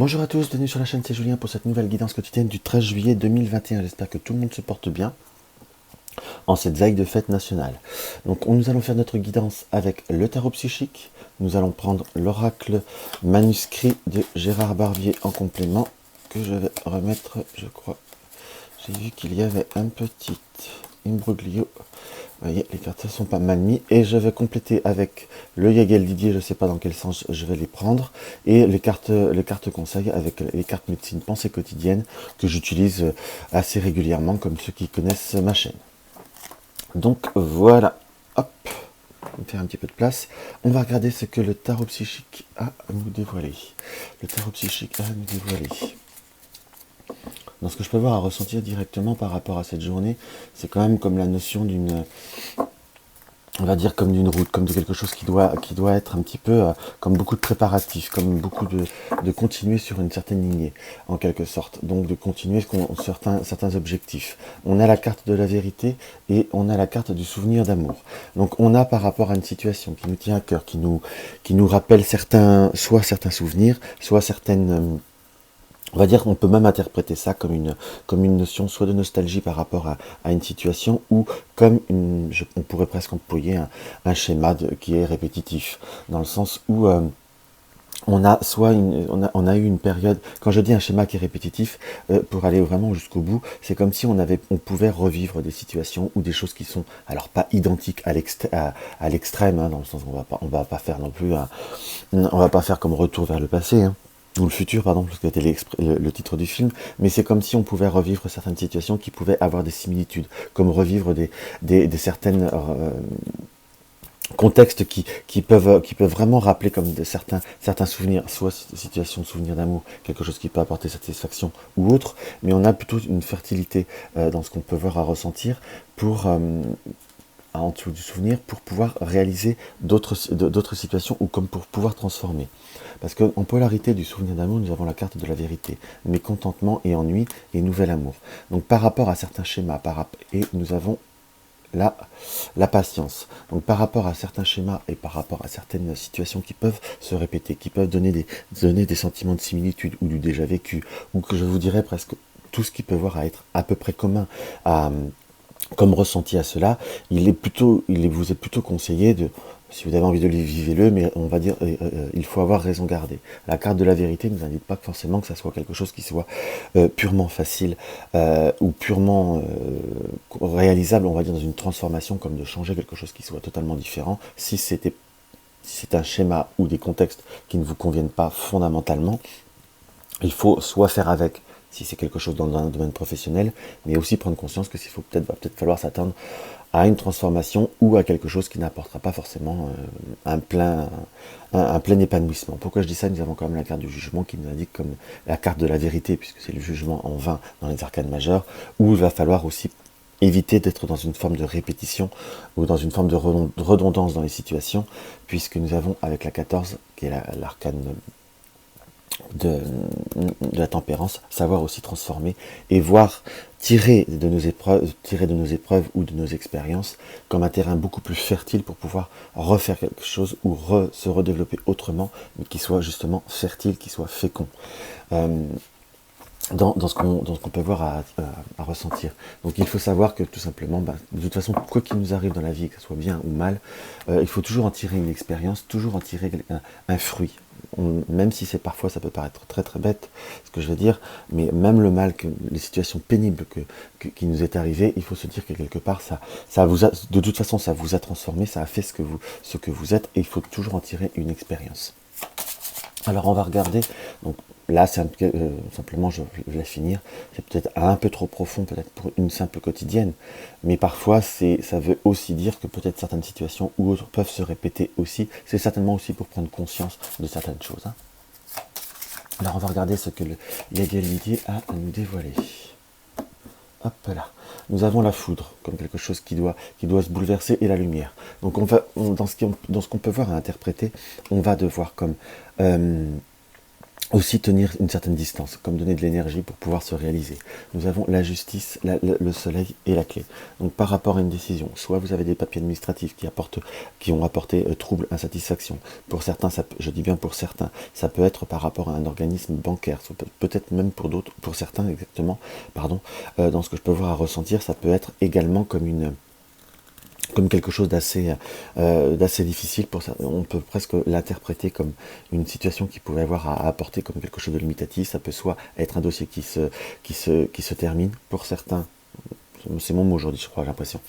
Bonjour à tous, bienvenue sur la chaîne, c'est Julien pour cette nouvelle guidance quotidienne du 13 juillet 2021. J'espère que tout le monde se porte bien en cette veille de fête nationale. Donc nous allons faire notre guidance avec le tarot psychique. Nous allons prendre l'oracle manuscrit de Gérard Barbier en complément que je vais remettre, je crois. J'ai vu qu'il y avait un petit imbroglio. Vous voyez, les cartes sont pas mal mises. Et je vais compléter avec le Yagel Didier, je ne sais pas dans quel sens je vais les prendre. Et les cartes conseils avec les cartes médecine pensée quotidienne que j'utilise assez régulièrement, comme ceux qui connaissent ma chaîne. Donc voilà, hop, on va faire un petit peu de place. On va regarder ce que le tarot psychique a à nous dévoiler. Le tarot psychique a à nous dévoiler. Dans ce que je peux voir à ressentir directement par rapport à cette journée, c'est quand même comme la notion d'une, on va dire comme d'une route, comme de quelque chose qui doit être un petit peu comme beaucoup de préparatifs, comme beaucoup de continuer sur une certaine lignée, en quelque sorte. Donc de continuer certains objectifs. On a la carte de la vérité et on a la carte du souvenir d'amour. Donc on a par rapport à une situation qui nous tient à cœur, qui nous rappelle soit certains souvenirs, soit certaines... on va dire qu'on peut même interpréter ça comme une notion soit de nostalgie par rapport à une situation ou comme on pourrait presque employer un schéma qui est répétitif, dans le sens où on a eu une période, quand je dis un schéma qui est répétitif, pour aller vraiment jusqu'au bout, c'est comme si on pouvait revivre des situations ou des choses qui sont, alors pas identiques à l'extrême, hein, dans le sens où on va pas faire non plus, on va pas faire comme Retour vers le passé, hein, ou le futur, pardon, parce que c'était le titre du film, mais c'est comme si on pouvait revivre certaines situations qui pouvaient avoir des similitudes, comme revivre des certaines contextes qui peuvent vraiment rappeler comme certains souvenirs, soit situation de souvenir d'amour, quelque chose qui peut apporter satisfaction ou autre, mais on a plutôt une fertilité dans ce qu'on peut voir à ressentir pour en dessous du souvenir pour pouvoir réaliser d'autres situations ou comme pour pouvoir transformer. Parce qu'en polarité du souvenir d'amour, nous avons la carte de la vérité, mécontentement et ennui et nouvel amour. Donc par rapport à certains schémas, et nous avons la patience. Donc par rapport à certains schémas et par rapport à certaines situations qui peuvent se répéter, qui peuvent donner des sentiments de similitude ou du déjà vécu, ou que je vous dirais presque tout ce qui peut voir à être à peu près commun comme ressenti à cela, vous est plutôt conseillé de, si vous avez envie de le vivez-le, mais on va dire, il faut avoir raison gardée. La carte de la vérité ne nous indique pas forcément que ça soit quelque chose qui soit purement facile ou purement réalisable, on va dire, dans une transformation, comme de changer quelque chose qui soit totalement différent, si c'est un schéma ou des contextes qui ne vous conviennent pas fondamentalement, il faut soit faire avec, si c'est quelque chose dans un domaine professionnel, mais aussi prendre conscience que va peut-être falloir s'attendre à une transformation ou à quelque chose qui n'apportera pas forcément un plein épanouissement. Pourquoi je dis ça? Nous avons quand même la carte du jugement qui nous indique comme la carte de la vérité, puisque c'est le jugement en vain dans les arcanes majeures, où il va falloir aussi éviter d'être dans une forme de répétition ou dans une forme de redondance dans les situations, puisque nous avons avec la 14, qui est l'arcane de la tempérance, savoir aussi transformer et voir tirer de nos épreuves ou de nos expériences comme un terrain beaucoup plus fertile pour pouvoir refaire quelque chose ou se redévelopper autrement, mais qui soit justement fertile, qui soit fécond. Dans ce qu'on peut voir à ressentir. Donc il faut savoir que tout simplement, de toute façon, quoi qu'il nous arrive dans la vie, que ce soit bien ou mal, il faut toujours en tirer une expérience, toujours en tirer un fruit. Même si parfois ça peut paraître très très bête, ce que je veux dire, mais même le mal, les situations pénibles qui nous est arrivé, il faut se dire que quelque part, de toute façon, ça vous a transformé, ça a fait ce que vous êtes, et il faut toujours en tirer une expérience. Alors on va regarder, donc là c'est simplement je vais finir, c'est peut-être un peu trop profond peut-être pour une simple quotidienne, mais parfois ça veut aussi dire que peut-être certaines situations ou autres peuvent se répéter aussi, c'est certainement aussi pour prendre conscience de certaines choses. Hein. Alors on va regarder ce que le Yagel Didier a à nous dévoiler. Hop là, nous avons la foudre comme quelque chose qui doit se bouleverser et la lumière. Donc dans ce qu'on peut voir à interpréter, on va devoir comme aussi tenir une certaine distance, comme donner de l'énergie pour pouvoir se réaliser. Nous avons la justice, le soleil et la clé. Donc par rapport à une décision, soit vous avez des papiers administratifs qui ont apporté trouble, insatisfaction. Pour certains, je dis bien pour certains, ça peut être par rapport à un organisme bancaire, peut-être même pour d'autres, pour certains exactement, pardon, dans ce que je peux voir à ressentir, ça peut être également comme quelque chose d'assez difficile. Pour ça, on peut presque l'interpréter comme une situation qui pouvait avoir à apporter comme quelque chose de limitatif. Ça peut soit être un dossier qui se termine. Pour certains, c'est mon mot aujourd'hui, je crois, j'ai l'impression.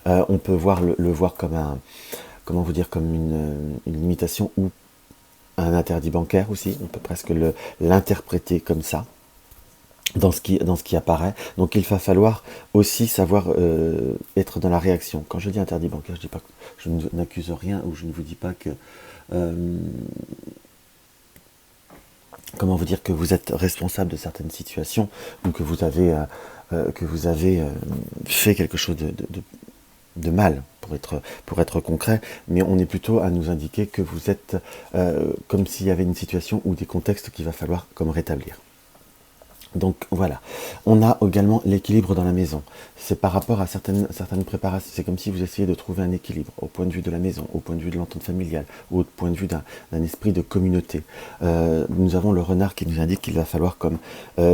On peut le voir comme comment vous dire, comme une limitation ou un interdit bancaire aussi. On peut presque l'interpréter comme ça. Dans ce qui apparaît. Donc il va falloir aussi savoir être dans la réaction. Quand je dis interdit bancaire, je dis pas que je n'accuse rien ou je ne vous dis pas que comment vous dire que vous êtes responsable de certaines situations ou que vous avez fait quelque chose de mal, pour être concret, mais on est plutôt à nous indiquer que vous êtes comme s'il y avait une situation ou des contextes qu'il va falloir comme rétablir. Donc voilà, on a également l'équilibre dans la maison. C'est par rapport à certaines préparations, c'est comme si vous essayez de trouver un équilibre au point de vue de la maison, au point de vue de l'entente familiale, ou au point de vue d'un esprit de communauté. Nous avons le renard qui nous indique qu'il va falloir comme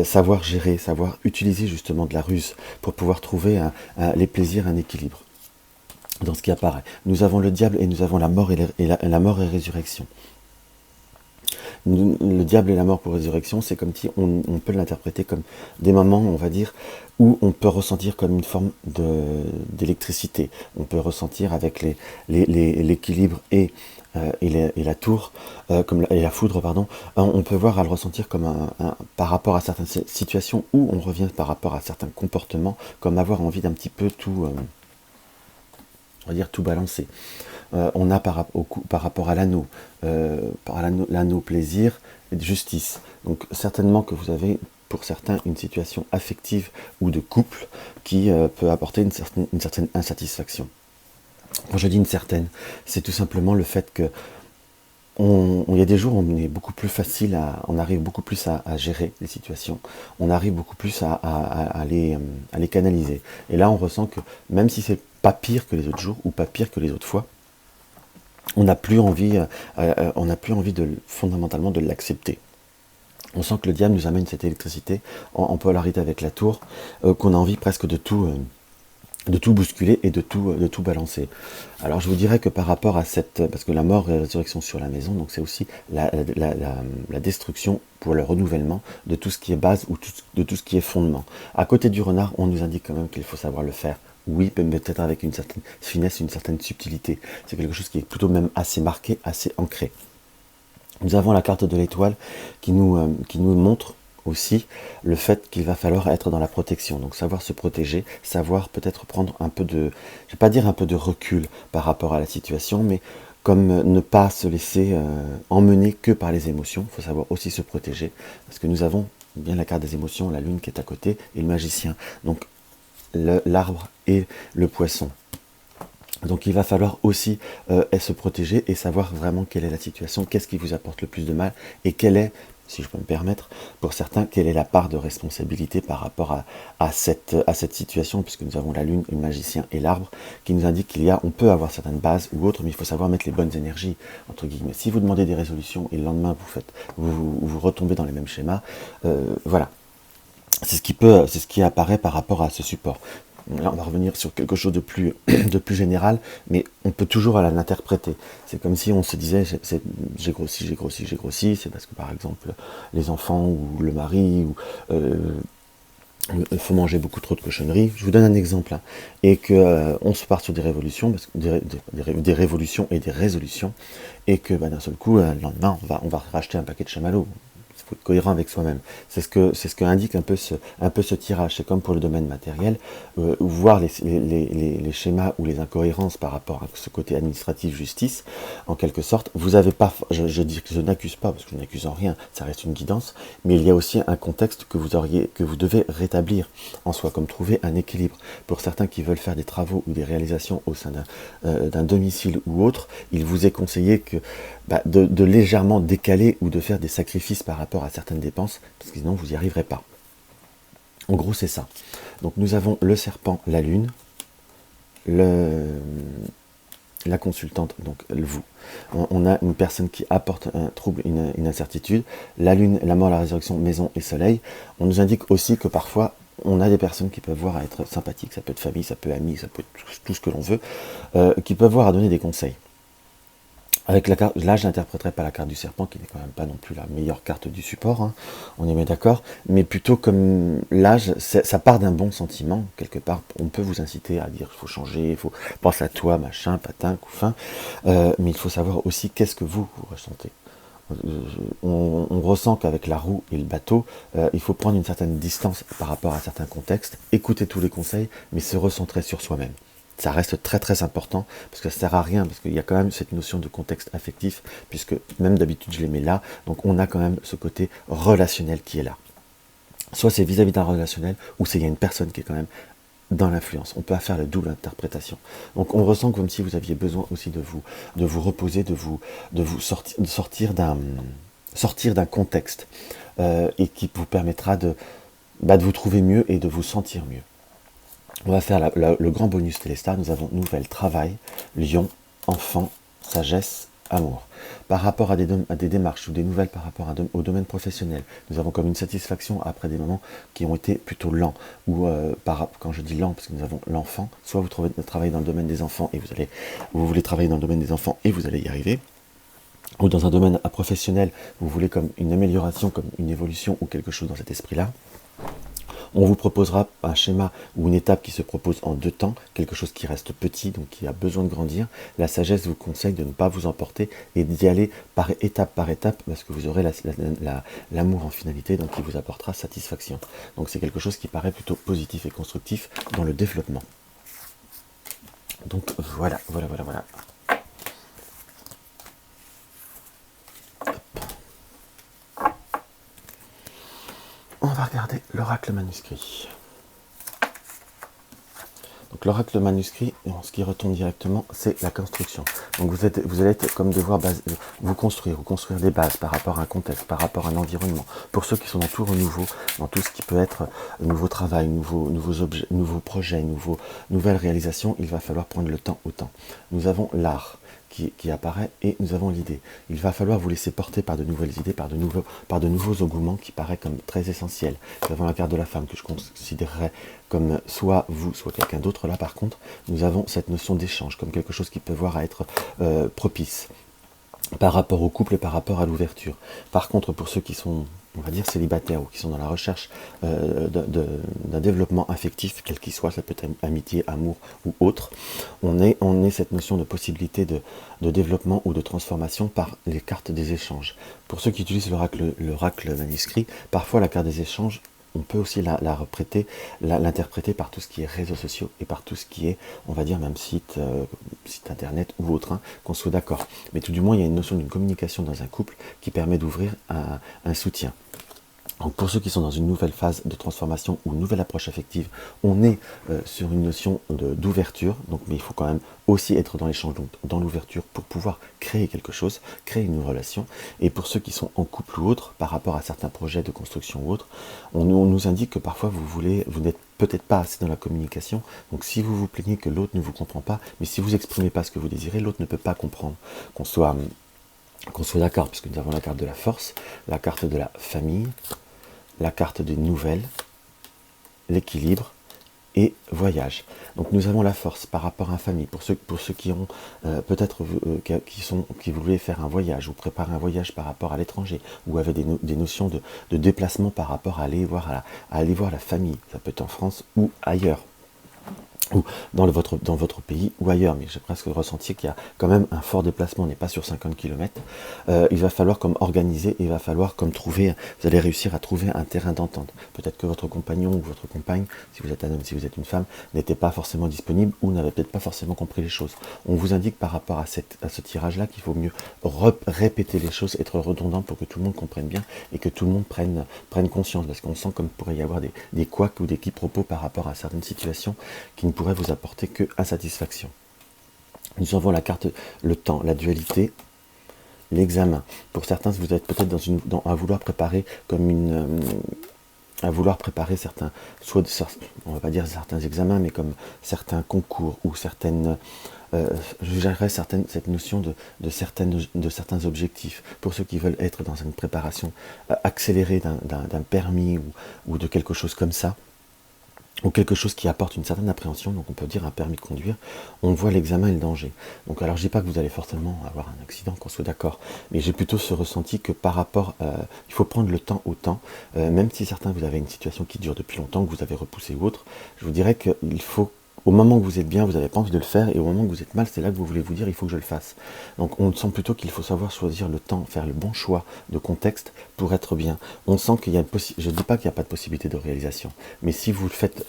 savoir gérer, savoir utiliser justement de la ruse pour pouvoir trouver les plaisirs, un équilibre dans ce qui apparaît. Nous avons le diable et nous avons la mort et la mort et résurrection. Le diable et la mort pour résurrection, c'est comme si on peut l'interpréter comme des moments, on va dire, où on peut ressentir comme une forme d'électricité. On peut ressentir avec l'équilibre et la tour, et la foudre, pardon, on peut voir à le ressentir comme par rapport à certaines situations où on revient par rapport à certains comportements, comme avoir envie d'un petit peu tout, on va dire tout balancer. On a par rapport à l'anneau, l'anneau plaisir et de justice. Donc certainement que vous avez pour certains une situation affective ou de couple qui peut apporter une certaine insatisfaction. Quand je dis une certaine, c'est tout simplement le fait que il y a des jours où on arrive beaucoup plus à gérer les situations, on arrive beaucoup plus à les canaliser. Et là on ressent que même si c'est pas pire que les autres jours ou pas pire que les autres fois, on n'a plus envie fondamentalement de l'accepter. On sent que le diable nous amène cette électricité en polarité avec la tour, qu'on a envie presque de tout bousculer et de tout balancer. Alors je vous dirais que par rapport à parce que la mort et la résurrection sur la maison, donc c'est aussi la destruction pour le renouvellement de tout ce qui est base ou de tout ce qui est fondement. À côté du renard, on nous indique quand même qu'il faut savoir le faire. Oui, peut-être avec une certaine finesse, une certaine subtilité. C'est quelque chose qui est plutôt même assez marqué, assez ancré. Nous avons la carte de l'étoile qui nous montre aussi le fait qu'il va falloir être dans la protection. Donc savoir se protéger, savoir peut-être prendre un peu de, je vais pas dire un peu de recul par rapport à la situation, mais comme ne pas se laisser emmener que par les émotions. Il faut savoir aussi se protéger, parce que nous avons bien la carte des émotions, la lune qui est à côté, et le magicien. Donc l'arbre et le poisson. Donc il va falloir aussi se protéger et savoir vraiment quelle est la situation, qu'est-ce qui vous apporte le plus de mal et quelle est, si je peux me permettre, pour certains, quelle est la part de responsabilité par rapport à cette situation, puisque nous avons la lune, le magicien et l'arbre, qui nous indique on peut avoir certaines bases ou autres, mais il faut savoir mettre les bonnes énergies, entre guillemets. Si vous demandez des résolutions et le lendemain vous retombez dans les mêmes schémas, voilà. C'est ce qui apparaît par rapport à ce support. Là, on va revenir sur quelque chose de plus général, mais on peut toujours l'interpréter. C'est comme si on se disait, j'ai grossi, c'est parce que par exemple, les enfants ou le mari faut manger beaucoup trop de cochonneries. Je vous donne un exemple, hein, et que on se part sur des révolutions, des révolutions et des résolutions, et que d'un seul coup, le lendemain, on va racheter un paquet de chamallows. Il faut être cohérent avec soi-même. C'est ce que indique un peu ce tirage. C'est comme pour le domaine matériel, voir les schémas ou les incohérences par rapport à ce côté administratif, justice, en quelque sorte. Vous avez pas, je dis que je n'accuse pas, parce que je n'accuse en rien, ça reste une guidance, mais il y a aussi un contexte que vous devez rétablir en soi, comme trouver un équilibre. Pour certains qui veulent faire des travaux ou des réalisations au sein d'un domicile ou autre, il vous est conseillé de légèrement décaler ou de faire des sacrifices par rapport rapport à certaines dépenses, parce que sinon vous n'y arriverez pas. En gros, c'est ça. Donc nous avons le serpent, la lune, la consultante, donc vous. On a une personne qui apporte un trouble, une incertitude. La lune, la mort, la résurrection, maison et soleil. On nous indique aussi que parfois, on a des personnes qui peuvent voir à être sympathiques. Ça peut être famille, ça peut être amis, ça peut être tout ce que l'on veut, qui peuvent voir à donner des conseils. Avec la carte, là je n'interpréterai pas la carte du serpent, qui n'est quand même pas non plus la meilleure carte du support, hein, on est bien d'accord, mais plutôt comme l'âge, ça part d'un bon sentiment, quelque part, on peut vous inciter à dire il faut changer, il faut penser à toi, machin, patin, couffin, mais il faut savoir aussi qu'est-ce que vous ressentez. On ressent qu'avec la roue et le bateau, il faut prendre une certaine distance par rapport à certains contextes, écouter tous les conseils, mais se recentrer sur soi-même. Ça reste très très important, parce que ça sert à rien, parce qu'il y a quand même cette notion de contexte affectif, puisque même d'habitude je les mets là, donc on a quand même ce côté relationnel qui est là. Soit c'est vis-à-vis d'un relationnel, ou c'est il y a une personne qui est quand même dans l'influence. On peut faire la double interprétation. Donc on ressent comme si vous aviez besoin aussi de vous reposer, de sortir d'un contexte, et qui vous permettra de vous trouver mieux et de vous sentir mieux. On va faire le grand bonus Téléstar. Nous avons nouvelle, travail, lion, enfant, sagesse, amour. Par rapport à des démarches ou des nouvelles par rapport au domaine professionnel, nous avons comme une satisfaction après des moments qui ont été plutôt lents. Ou quand je dis lent, parce que nous avons l'enfant, soit vous travaillez dans le domaine des enfants et vous voulez travailler dans le domaine des enfants et vous allez y arriver. Ou dans un domaine professionnel, vous voulez comme une amélioration, comme une évolution ou quelque chose dans cet esprit-là. On vous proposera un schéma ou une étape qui se propose en 2 temps, quelque chose qui reste petit, donc qui a besoin de grandir. La sagesse vous conseille de ne pas vous emporter et d'y aller par étape, parce que vous aurez l'amour en finalité, donc qui vous apportera satisfaction. Donc c'est quelque chose qui paraît plutôt positif et constructif dans le développement. Donc voilà. On va regarder l'oracle manuscrit. Donc l'oracle manuscrit, ce qui retourne directement, c'est la construction. Donc vous allez être comme devoir vous construire des bases par rapport à un contexte, par rapport à un environnement. Pour ceux qui sont dans tout renouveau, dans tout ce qui peut être nouveau travail, nouveaux objets, nouveaux projets, nouvelles réalisations, il va falloir prendre le temps au temps. Nous avons l'art qui apparaît et nous avons l'idée. Il va falloir vous laisser porter par de nouvelles idées, par de nouveaux engouements qui paraît comme très essentiels. Nous avons la carte de la femme que je considérerais comme soit vous, soit quelqu'un d'autre. Là par contre, nous avons cette notion d'échange comme quelque chose qui peut voir à être propice par rapport au couple et par rapport à l'ouverture. Par contre, pour ceux qui sont, on va dire, célibataires ou qui sont dans la recherche d'un développement affectif, quel qu'il soit, ça peut être amitié, amour ou autre, on est cette notion de possibilité de développement ou de transformation par les cartes des échanges. Pour ceux qui utilisent l'oracle manuscrit, parfois la carte des échanges, on peut aussi l'interpréter par tout ce qui est réseaux sociaux et par tout ce qui est, on va dire, même site internet ou autre, hein, qu'on soit d'accord. Mais tout du moins, il y a une notion d'une communication dans un couple qui permet d'ouvrir un soutien. Donc pour ceux qui sont dans une nouvelle phase de transformation ou une nouvelle approche affective, on est sur une notion d'ouverture, mais il faut quand même aussi être dans l'échange, donc dans l'ouverture pour pouvoir créer quelque chose, créer une relation. Et pour ceux qui sont en couple ou autre, par rapport à certains projets de construction ou autre, on nous indique que parfois vous n'êtes peut-être pas assez dans la communication. Donc si vous vous plaignez que l'autre ne vous comprend pas, mais si vous exprimez pas ce que vous désirez, l'autre ne peut pas comprendre. Qu'on soit d'accord, puisque nous avons la carte de la force, la carte de la famille, la carte des nouvelles, l'équilibre et voyage. Donc nous avons la force par rapport à la famille. Pour ceux qui ont peut-être qui voulaient faire un voyage ou préparer un voyage par rapport à l'étranger ou avaient des notions de déplacement par rapport à aller voir la famille. Ça peut être en France ou ailleurs, ou dans votre pays ou ailleurs, mais j'ai presque ressenti qu'il y a quand même un fort déplacement, on n'est pas sur 50 km. Il va falloir comme organiser, il va falloir comme trouver, vous allez réussir à trouver un terrain d'entente. Peut-être que votre compagnon ou votre compagne, si vous êtes un homme, si vous êtes une femme, n'était pas forcément disponible ou n'avait peut-être pas forcément compris les choses. On vous indique par rapport à ce tirage-là qu'il faut mieux répéter les choses, être redondant pour que tout le monde comprenne bien et que tout le monde prenne conscience, parce qu'on sent comme pourrait y avoir des couacs ou des quiproquos par rapport à certaines situations qui ne pourrait vous apporter que insatisfaction. Nous avons la carte, le temps, la dualité, l'examen. Pour certains, vous êtes peut-être à vouloir préparer comme à vouloir préparer certains, on va pas dire certains examens, mais comme certains concours ou certaines, je gérerais cette notion de certains objectifs. Pour ceux qui veulent être dans une préparation accélérée d'un permis ou de quelque chose comme ça, ou quelque chose qui apporte une certaine appréhension, donc on peut dire un permis de conduire, on voit l'examen et le danger. Donc alors je dis pas que vous allez forcément avoir un accident, qu'on soit d'accord, mais j'ai plutôt ce ressenti que par rapport, il faut prendre le temps au temps, même si certains vous avez une situation qui dure depuis longtemps, que vous avez repoussé ou autre, je vous dirais qu'il faut, au moment où vous êtes bien, vous n'avez pas envie de le faire, et au moment où vous êtes mal, c'est là que vous voulez vous dire, il faut que je le fasse. Donc on sent plutôt qu'il faut savoir choisir le temps, faire le bon choix de contexte pour être bien. On sent qu'il y a je ne dis pas qu'il n'y a pas de possibilité de réalisation, mais si vous faites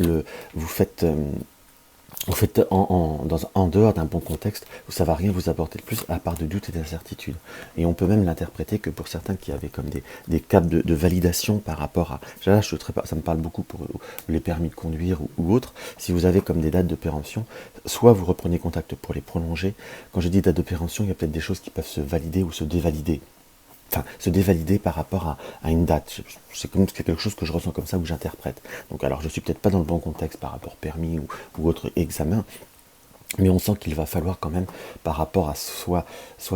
en dehors d'un bon contexte, ça ne va rien vous apporter de plus à part de doute et d'incertitude. Et on peut même l'interpréter que pour certains qui avaient comme des caps de validation par rapport à... Là, ça me parle beaucoup pour les permis de conduire ou autres. Si vous avez comme des dates de péremption, soit vous reprenez contact pour les prolonger. Quand je dis date de péremption, il y a peut-être des choses qui peuvent se valider ou se dévalider. Enfin, se dévalider par rapport à une date. C'est quelque chose que je ressens comme ça, où j'interprète. Donc alors, je suis peut-être pas dans le bon contexte par rapport permis ou autre examen, mais on sent qu'il va falloir quand même, par rapport à soit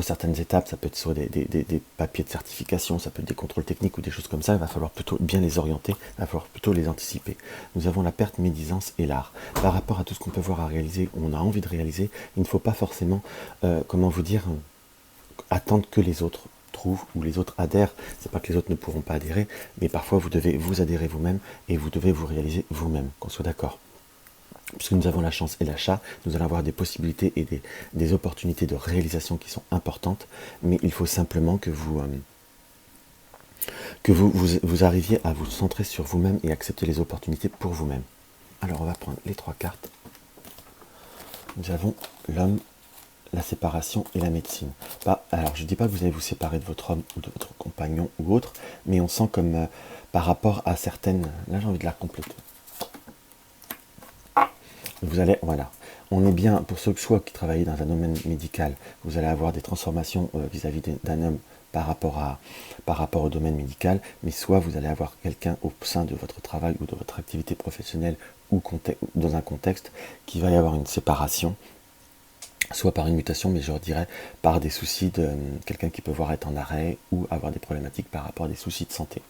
certaines étapes, ça peut être soit des papiers de certification, ça peut être des contrôles techniques ou des choses comme ça, il va falloir plutôt bien les orienter, il va falloir plutôt les anticiper. Nous avons la perte, médisance et l'art. Par rapport à tout ce qu'on peut voir à réaliser, ou on a envie de réaliser, il ne faut pas forcément, comment vous dire, attendre que les autres trouvent ou les autres adhèrent. C'est pas que les autres ne pourront pas adhérer, mais parfois vous devez vous adhérer vous-même et vous devez vous réaliser vous-même, qu'on soit d'accord. Puisque nous avons la chance et l'achat, nous allons avoir des possibilités et des opportunités de réalisation qui sont importantes, mais il faut simplement que vous arriviez à vous centrer sur vous-même et accepter les opportunités pour vous-même. Alors on va prendre les 3 cartes. Nous avons l'homme, la séparation et la médecine. Alors je ne dis pas que vous allez vous séparer de votre homme ou de votre compagnon ou autre, mais on sent comme par rapport à certaines... Là j'ai envie de la compléter. Vous allez, voilà, on est bien, pour ceux qui travaillent dans un domaine médical, vous allez avoir des transformations vis-à-vis d'un homme par rapport au domaine médical, mais soit vous allez avoir quelqu'un au sein de votre travail ou de votre activité professionnelle ou dans un contexte qui va y avoir une séparation, soit par une mutation, mais je dirais par des soucis de quelqu'un qui peut voir être en arrêt ou avoir des problématiques par rapport à des soucis de santé.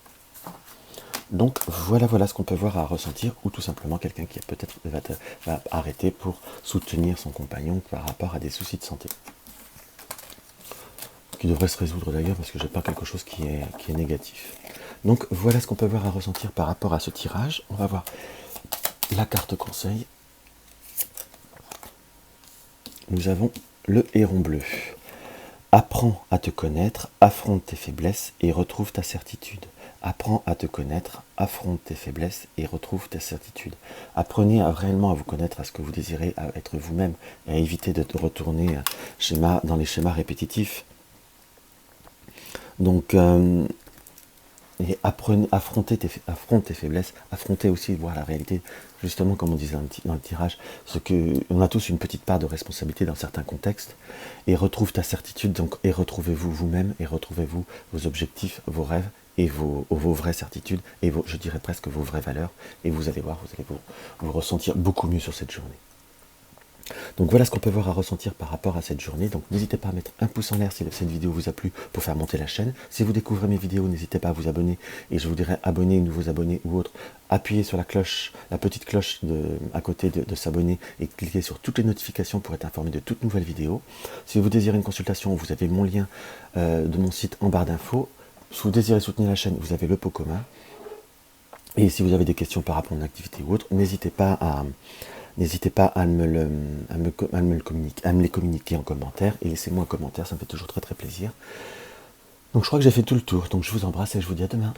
Donc voilà ce qu'on peut voir à ressentir, ou tout simplement quelqu'un qui peut-être va arrêter pour soutenir son compagnon par rapport à des soucis de santé. Qui devrait se résoudre d'ailleurs, parce que j'ai pas quelque chose qui est négatif. Donc voilà ce qu'on peut voir à ressentir par rapport à ce tirage. On va voir la carte conseil. Nous avons le héron bleu. Apprends à te connaître, affronte tes faiblesses et retrouve ta certitude. Apprends à te connaître, affronte tes faiblesses et retrouve ta certitude. Apprenez réellement à vous connaître, à ce que vous désirez, à être vous-même, et à éviter de retourner dans les schémas répétitifs. Donc, affronte tes faiblesses, affrontez aussi, voir la réalité, justement comme on disait dans le tirage, on a tous une petite part de responsabilité dans certains contextes, et retrouve ta certitude, donc, et retrouvez-vous vous-même, et retrouvez-vous vos objectifs, vos rêves, et vos vraies certitudes, et je dirais presque vos vraies valeurs, et vous allez voir, vous allez vous ressentir beaucoup mieux sur cette journée. Donc voilà ce qu'on peut voir à ressentir par rapport à cette journée. Donc n'hésitez pas à mettre un pouce en l'air si cette vidéo vous a plu pour faire monter la chaîne. Si vous découvrez mes vidéos, n'hésitez pas à vous abonner. Et je vous dirais abonner, nouveaux abonnés ou autres. Appuyez sur la cloche, la petite cloche à côté de s'abonner et cliquez sur toutes les notifications pour être informé de toutes nouvelles vidéos. Si vous désirez une consultation, vous avez mon lien de mon site en barre d'infos. Si vous désirez soutenir la chaîne, vous avez le pot commun. Et si vous avez des questions par rapport à une activité ou autre, n'hésitez pas à me les communiquer en commentaire, et laissez-moi un commentaire, ça me fait toujours très très plaisir. Donc je crois que j'ai fait tout le tour, donc je vous embrasse et je vous dis à demain.